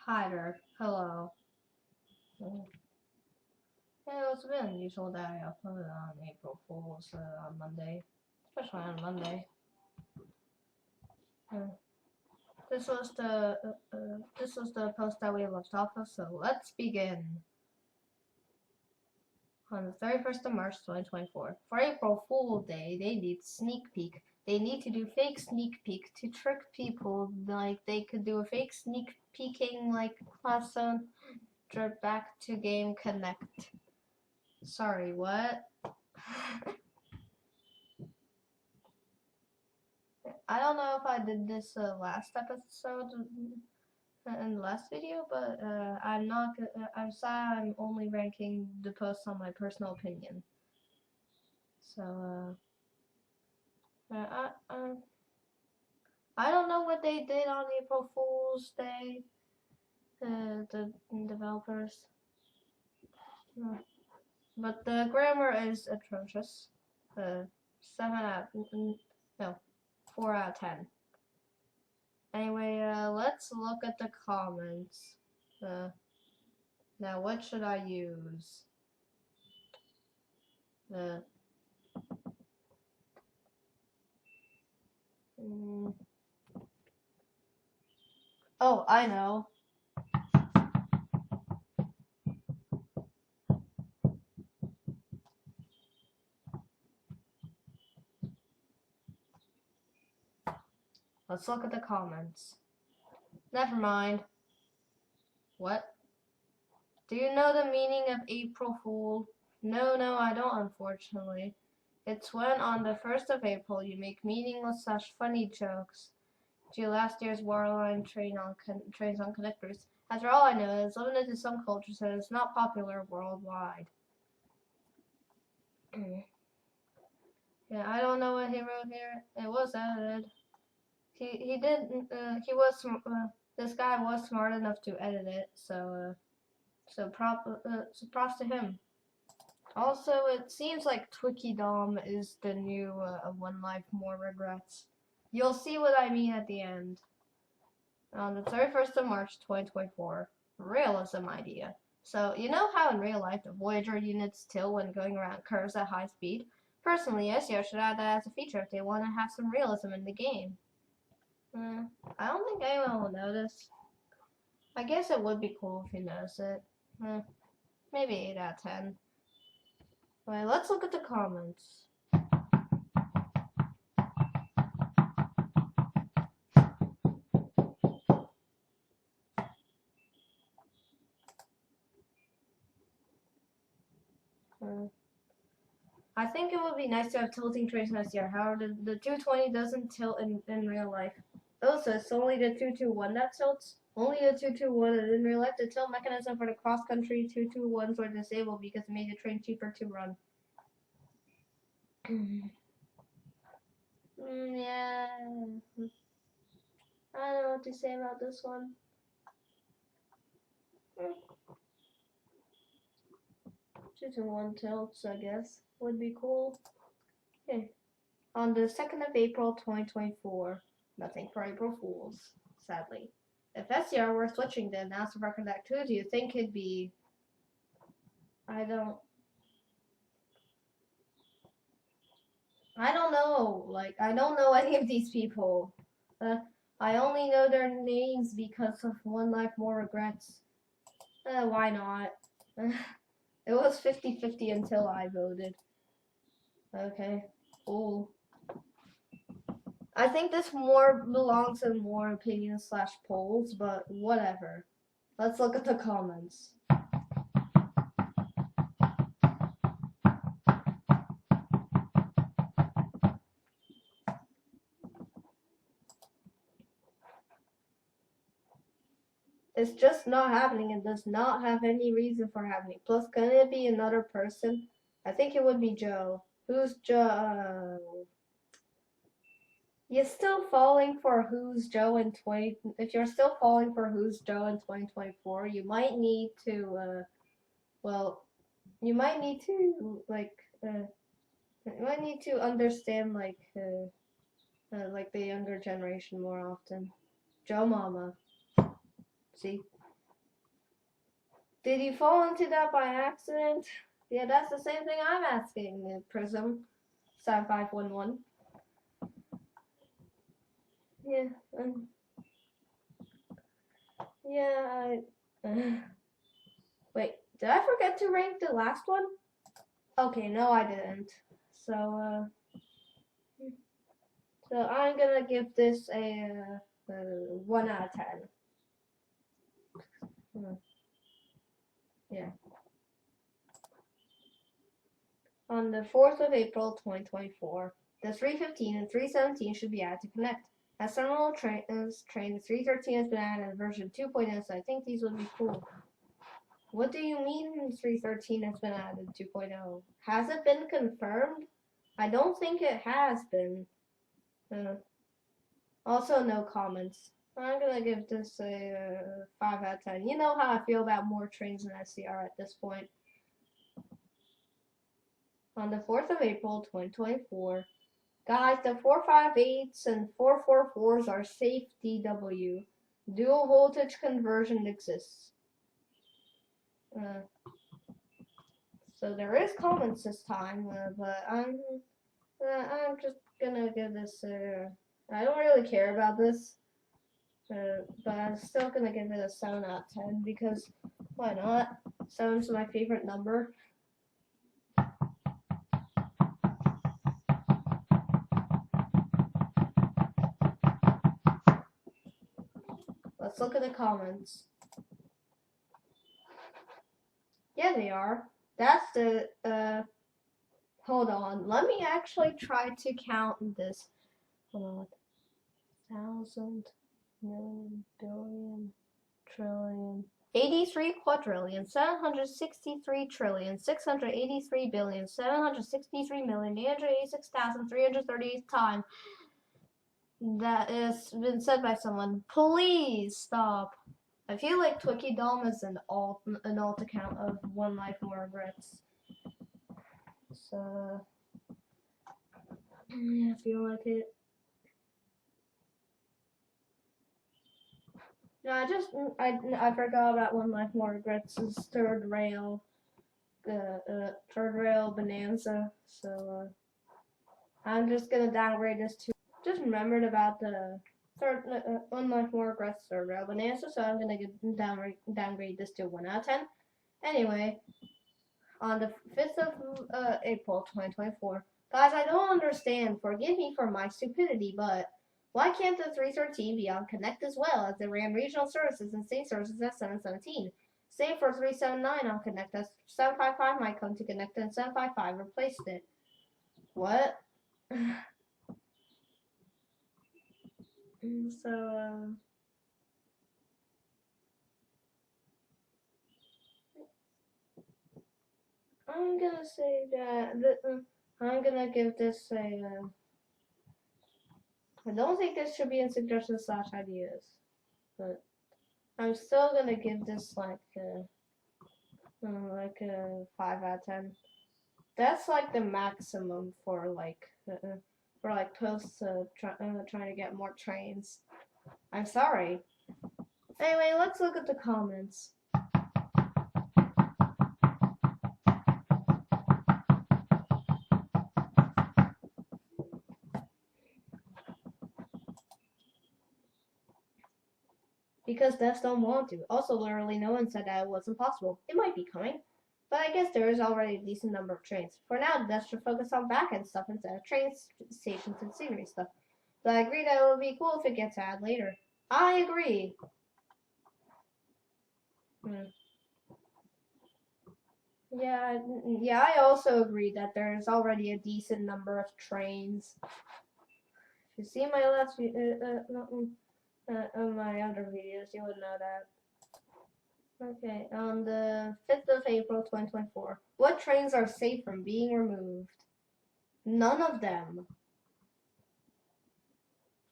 Hi there. Hello. Yeah, it's a bit unusual that I uploaded on April Fool's on Monday, especially on Monday. This was the post that we left off of, so let's begin. On the 31st of March 2024, for April Fool Day, they need sneak peek. They need to do fake sneak peek to trick people, like they could do a fake sneak peeking like Class Zone back to Game Connect. Sorry, what? I don't know if I did this last episode in the last video, but I'm not. I'm sad. I'm only ranking the posts on my personal opinion. So I don't know what they did on April Fool's Day. The developers, but the grammar is atrocious. 4 out of 10. Anyway, let's look at the comments. Now, what should I use? Oh, I know. Let's look at the comments. Never mind. What? Do you know the meaning of April Fool? No, I don't, unfortunately. It's when on the 1st of April you make meaningless / funny jokes to last year's Warline trains on connectors. After all I know, it's limited to some cultures and it's not popular worldwide. Yeah, I don't know what he wrote here. It was edited. This guy was smart enough to edit it, so props to him. Also, it seems like Twicky Dom is the new One Life More Regrets. You'll see what I mean at the end. On the 31st of March 2024, realism idea. So, you know how in real life the Voyager units tilt when going around curves at high speed? Personally, SCR should add that as a feature if they want to have some realism in the game. I don't think anyone will notice. I guess it would be cool if you notice it. Maybe 8 out of 10. Wait, let's look at the comments. I think it would be nice to have tilting trains in SCR. However, the 220 doesn't tilt in real life. Also, it's only the 221 that tilts. Only the 221, and in real life, the tilt mechanism for the cross-country 221s were disabled because it made the train cheaper to run. Yeah. I don't know what to say about this one. 221 tilts, I guess, would be cool. Okay. On the 2nd of April 2024, nothing for April Fools, sadly. If SCR were switching to announce a record activity, you think it'd be... I don't know. Like, I don't know any of these people. I only know their names because of One Life More Regrets. Why not? It was 50-50 until I voted. Okay, cool. I think this more belongs in more opinions / polls, but whatever. Let's look at the comments. It's just not happening and does not have any reason for happening. Plus, can it be another person? I think it would be Joe. Who's Joe? You're still falling for Who's Joe in If you're still falling for Who's Joe in 2024, you might need to, you might need to, you might need to understand, like the younger generation more often. Joe Mama. See? Did you fall into that by accident? Yeah, that's the same thing I'm asking, Prism 7511. Yeah, yeah, wait, did I forget to rank the last one? Okay, no I didn't. So I'm gonna give this a 1 out of 10. Yeah. On the 4th of April 2024, the 315 and 317 should be added to connect. As terminal train, the 313 has been added in version 2.0, so I think these would be cool. What do you mean 313 has been added 2.0? Has it been confirmed? I don't think it has been. Also, no comments. I'm gonna give this a 5 out of 10. You know how I feel about more trains than SCR at this point. On the 4th of April 2024, guys, the 458s and 444s are safe DW. Dual voltage conversion exists. So there is comments this time, but I'm just gonna give this. I don't really care about this, but I'm still gonna give it a 7 out of 10 because why not? 7's my favorite number. Let's look at the comments. Yeah, they are. That's the, hold on. Let me actually try to count this. Hold on. 1,000, million, billion, trillion. 83 quadrillion, 763 trillion, 683 billion, 763 million, 886,338 times. That has been said by someone. Please stop. I feel like Twiki Dom is an alt account of One Life More Regrets. So yeah, I feel like it. No, I forgot about One Life More Regrets' third rail bonanza. So I'm just gonna downgrade this to. Just remembered about the third One Life More Regrets third rail bonanza, so I'm gonna downgrade this to 1 out of 10. Anyway, on the 5th of April 2024, guys, I don't understand. Forgive me for my stupidity, but why can't the 313 be on Connect as well as the ran regional services and state services at 717? Same for 379 on Connect, as 755 might come to Connect and 755 replaced it. What? So, I'm gonna say that I'm gonna give this a. I don't think this should be in suggestions / ideas, but I'm still gonna give this like a 5 out of 10. That's like the maximum for posts trying to get more trains. I'm sorry. Anyway, let's look at the comments. Because devs don't want to. Also, literally no one said that it wasn't possible. It might be coming. But I guess there is already a decent number of trains. For now, devs should focus on back-end stuff instead of train stations and scenery stuff. But I agree that it would be cool if it gets added later. I agree. Yeah, I also agree that there is already a decent number of trains. If you see my last my other videos, you would know that. Okay, on the 5th of April 2024, what trains are safe from being removed? None of them.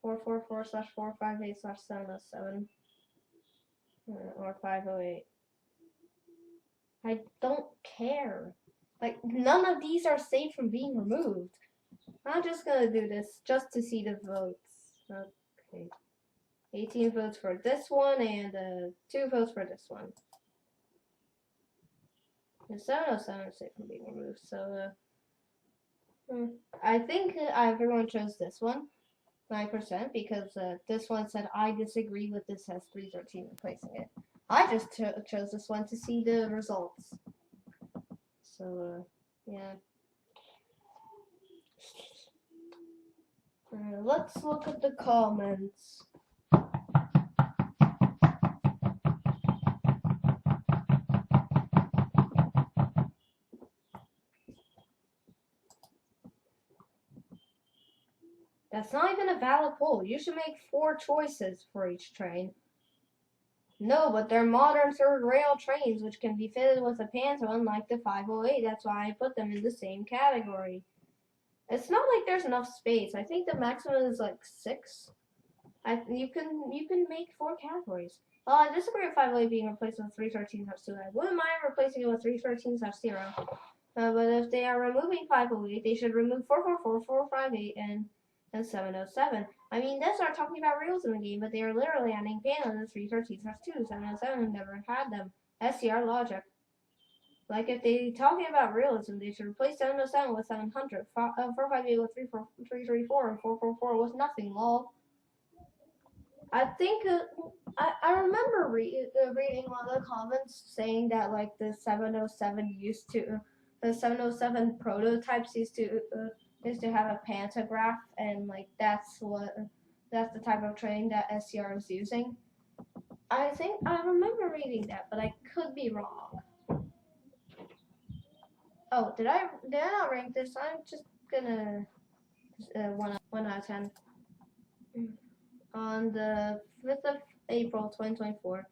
444/458/707 or 508. I don't care. Like, none of these are safe from being removed. I'm just gonna do this just to see the votes. Okay. 18 votes for this one and 2 votes for this one. The 707 is safe from being removed, so I think everyone chose this one, 9%, because this one said I disagree with this S313 replacing it. I just chose this one to see the results. So yeah. Let's look at the comments. That's not even a valid poll. You should make 4 choices for each train. No, but they're modern third rail trains which can be fitted with a panto unlike the 508. That's why I put them in the same category. It's not like there's enough space. I think the maximum is like 6. You can make 4 categories. Well, I disagree with 508 being replaced with 313/2. I wouldn't mind replacing it with 313/0. But if they are removing 508, they should remove 444, 458, and 707. I mean, they are talking about reels in the game, but they are literally adding panels to 313/2. 707 never had them. SCR logic. Like, if they talking about realism, they should replace 707 with 700, 458 with 334, and 444 with nothing, lol. I think, I remember reading one of the comments saying that, like, the 707 prototypes used to have a pantograph, and, like, that's the type of training that SCR is using. I think I remember reading that, but I could be wrong. Oh, did I not rank this? I'm just gonna 1 out of 10. On the 5th of April 2024,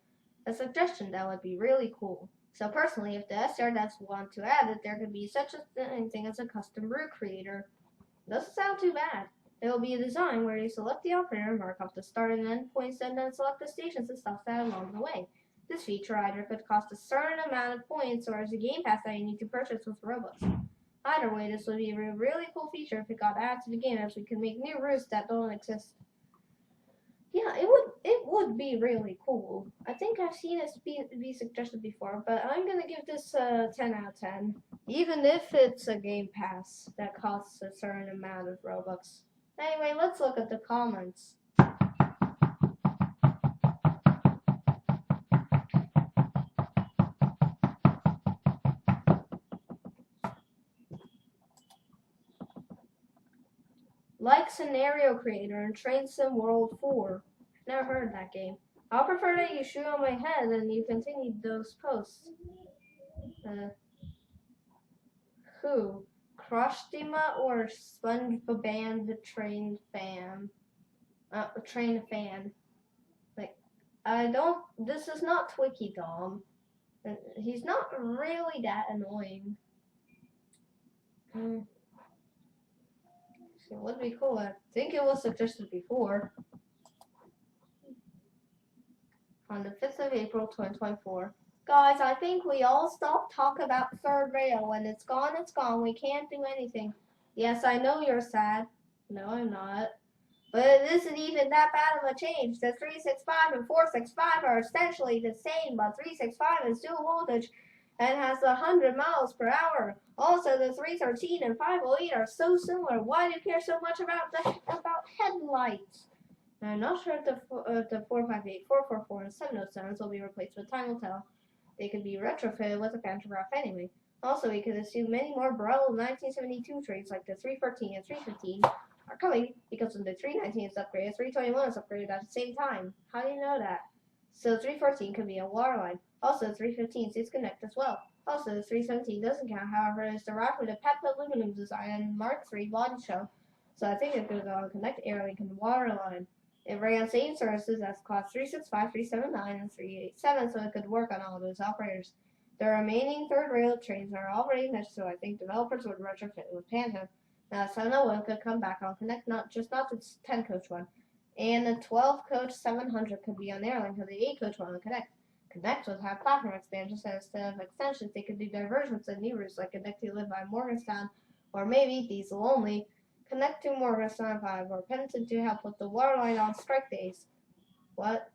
a suggestion that would be really cool. So personally, if the SCR devs want to add it, there could be such a thing as a custom route creator. Doesn't sound too bad. It will be a design where you select the operator, mark off the start and end points, and then select the stations and stops that along the way. This feature either could cost a certain amount of points or is a game pass that you need to purchase with Robux. Either way, this would be a really cool feature if it got added to the game, as we can make new routes that don't exist. Yeah, it would be really cool. I think I've seen it be suggested before, but I'm gonna give this a 10 out of 10. Even if it's a game pass that costs a certain amount of Robux. Anyway, let's look at the comments. Like Scenario Creator and Train Sim World 4. Never heard of that game. I'll prefer that you shoot on my head and you continue those posts. Who? Krustima or SpongeBob the Train Fan? Train Fan. Like, this is not Twicky Dom. He's not really that annoying. So it would be cool. I think it was suggested before. On the 5th of April 2024. Guys, I think we all stop talking about third rail. When it's gone, it's gone. We can't do anything. Yes, I know you're sad. No, I'm not. But it isn't even that bad of a change. The 365 and 465 are essentially the same, but 365 is dual voltage and has 100 miles per hour. Also, the 313 and 508 are so similar. Why do you care so much about headlights? I'm not sure if the 458, 444, and 707s will be replaced, but time will tell. They could be retrofitted with a pantograph anyway. Also, we could assume many more Bravo 1972 trains like the 314 and 315 are coming because when the 319 is upgraded, 321 is upgraded at the same time. How do you know that? So 314 could be a waterline. Also, 315 is disconnect as well. Also, the 317 doesn't count, however, it's derived from the PEP aluminum design and Mark III body shell. So I think it's going to go on Connect Airlink and Waterline. It ran same services as Class 365, 379, and 387, so it could work on all those operators. The remaining third rail trains are already finished, so I think developers would retrofit with Phantom. Now, 701 could come back on Connect, not the 10-coach one. And the 12-coach 700 could be on Airlink, and the 8-coach one on Connect. Connect would have platform expansions, and instead of extensions, they could do diversions and new routes like Connect to live by Morgantown, or maybe diesel only. Connect to Morgantown 5, or Penitent to help with the waterline on strike days. What?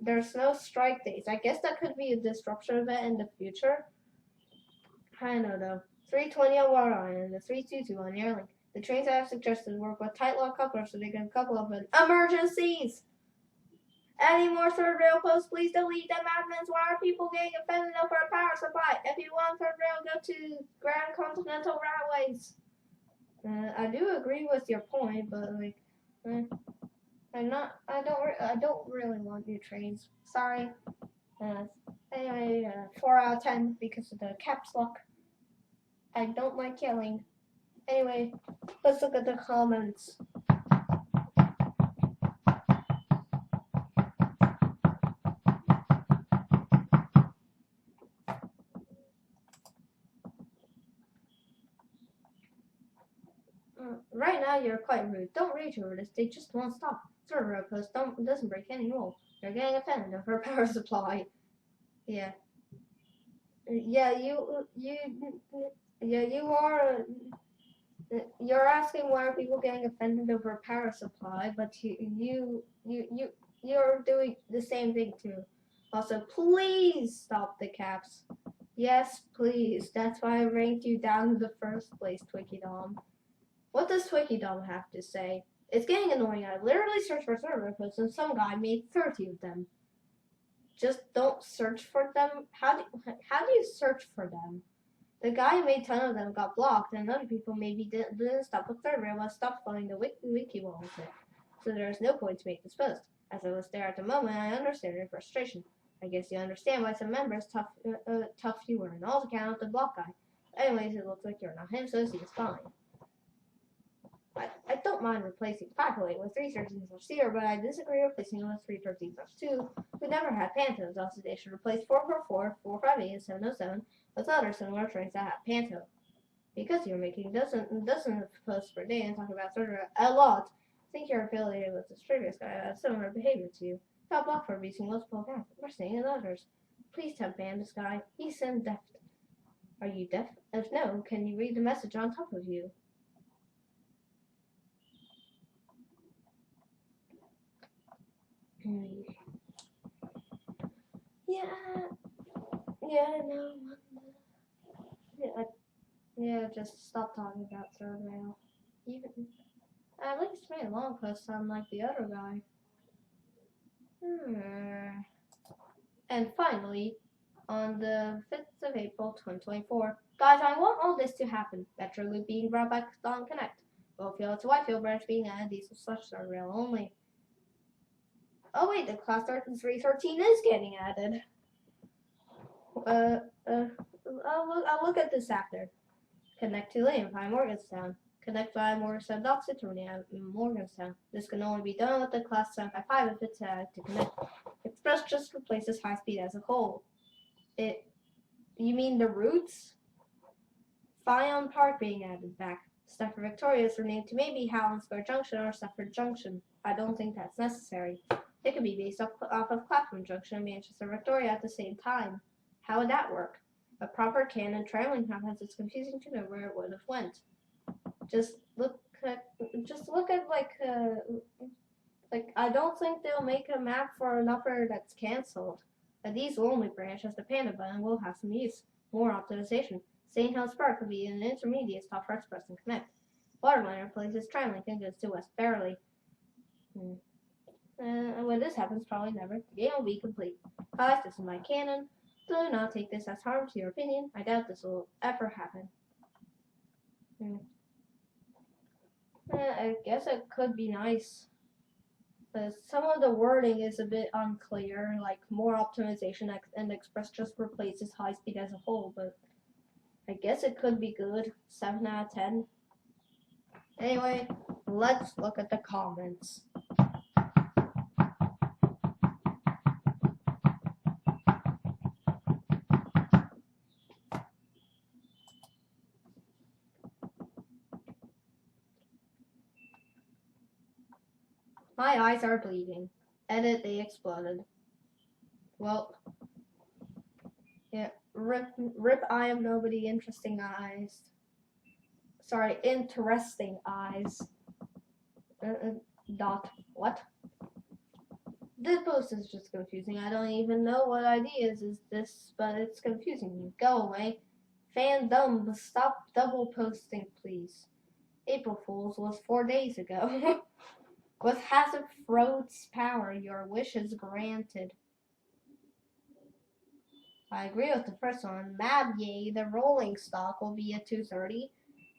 There's no strike days. I guess that could be a disruption event in the future. I know though. 320 on Water Island and the 322 on Airlink. The trains I have suggested work with tight lock couplers so they can couple up in emergencies. Any more third rail posts, please delete them admins. Why are people getting offended over a power supply? If you want third rail, go to Grand Continental Railways. I do agree with your point, but like, I don't really want new trains. Sorry. Anyway, 4 out of 10 because of the caps lock. I don't like yelling. Anyway, let's look at the comments. Right now, you're quite rude. Don't rage over this. They just won't stop. Third rail post doesn't break any rule. They're getting offended over power supply. Yeah. Yeah, you are. You're asking why are people getting offended over a power supply, but you're doing the same thing too. Also, please stop the caps. Yes, please. That's why I ranked you down in the first place, Twiki Dom. What does Twiki Dom have to say? It's getting annoying. I literally searched for server posts and some guy made 30 of them. Just don't search for them. How do you search for them? The guy who made 10 of them got blocked, and other people maybe didn't stop with third rail, but stopped following the wiki wall with it. So there's no point to make this post. As I was there at the moment, I understand your frustration. I guess you understand why some members tough you were, and all account of the block guy. Anyways, it looks like you're not him, so he's fine. I don't mind replacing 508 with 313/0, but I disagree replacing it with 313/2. We never had Pantos, also they should replace 444, 458, and 707 with other similar trains that have Panto. Because you're making dozens of posts per day and talking about Surgery a lot, I think you're affiliated with this previous guy that has similar behavior to you. Got blocked for abusing multiple accounts. We're staying in others. Please tell ban this guy. He's deaf. Are you deaf? If no, can you read the message on top of you? Yeah, just stop talking about third rail. Even at least made a long post unlike the other guy. And finally, on the 5th of April 2024, guys, I want all this to happen. Metro Loop being brought back on Connect. Oakfield to Whitefield branch being added, diesel slash third rail only. Oh wait, the class 313 is getting added. I'll look at this after. Connect to Lane via Morgantown. Connect via Morgantown Dock to Morgantown. This can only be done with the class 755 if it's added to Connect. Express just replaces high speed as a whole. You mean the routes? Fion Park being added back. Stafford Victoria is renamed to maybe Howland Square Junction or Stafford Junction. I don't think that's necessary. It could be based off of Clapham Junction and Manchester Victoria at the same time. How would that work? A proper canon traveling path has it's confusing to know where it would have went. Just look at like I don't think they'll make a map for an upper that's cancelled. A diesel only branch as the Panda button will have some use. More optimization. St. Helens Park could be an intermediate stop for Express and Connect. Waterline replaces Tramlink and goes to West Beverly. And when this happens, probably never. The game will be complete. Guys, this is my canon. Do not take this as harm to your opinion. I doubt this will ever happen. I guess it could be nice. Some of the wording is a bit unclear, like more optimization and Express just replaces high speed as a whole, but I guess it could be good. 7 out of 10. Anyway, let's look at the comments. My eyes are bleeding. Edit, they exploded. Well, yeah, rip I am nobody, interesting eyes. Sorry, interesting eyes. What? This post is just confusing. I don't even know what idea is this, but it's confusing me. Go away. Fandom, stop double posting, please. April Fool's was 4 days ago. With Hazard Throat's power, your wish is granted. I agree with the first one. Mad Yay, the rolling stock will be at 2:30.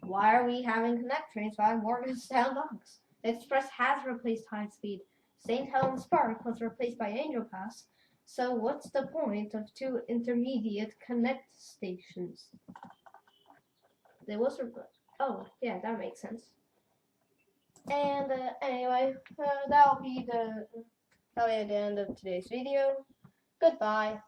Why are we having connect trains by Morgantown Docks? Express has replaced high speed. St. Helens Park was replaced by Angel Pass. So what's the point of 2 intermediate connect stations? There was oh yeah, that makes sense. And anyway, that'll be the end of today's video. Goodbye.